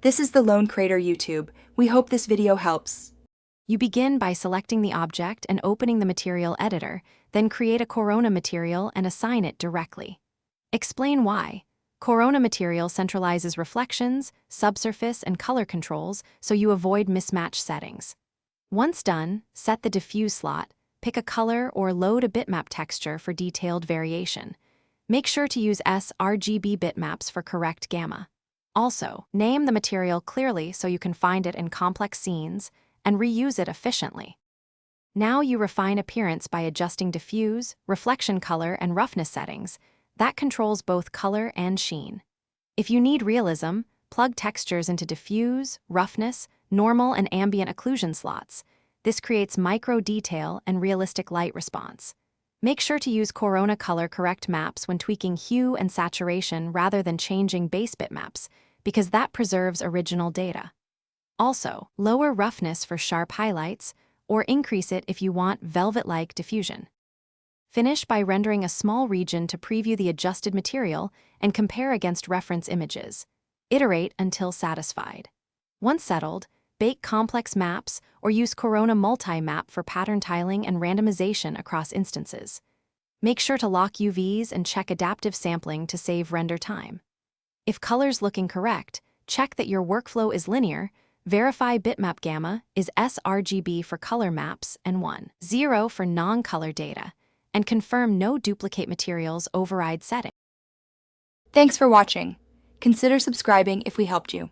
This is the Lone Crater YouTube. We hope this video helps. You begin by selecting the object and opening the material editor, then create a Corona material and assign it directly. Explain why. Corona material centralizes reflections, subsurface, and color controls so you avoid mismatch settings. Once done, set the diffuse slot, pick a color or load a bitmap texture for detailed variation. Make sure to use sRGB bitmaps for correct gamma. Also, name the material clearly so you can find it in complex scenes and reuse it efficiently. Now you refine appearance by adjusting diffuse, reflection color, and roughness settings. That controls both color and sheen. If you need realism, plug textures into diffuse, roughness, normal, and ambient occlusion slots. This creates micro detail and realistic light response. Make sure to use Corona color correct maps when tweaking hue and saturation rather than changing base bitmaps, because that preserves original data. Also, lower roughness for sharp highlights, or increase it if you want velvet-like diffusion. Finish by rendering a small region to preview the adjusted material and compare against reference images. Iterate until satisfied. Once settled, bake complex maps or use Corona multi-map for pattern tiling and randomization across instances. Make sure to lock UVs and check adaptive sampling to save render time. If colors look incorrect, check that your workflow is linear, verify bitmap gamma is sRGB for color maps and 1.0 for non-color data, and confirm no duplicate materials override setting. Thanks for watching. Consider subscribing if we helped you.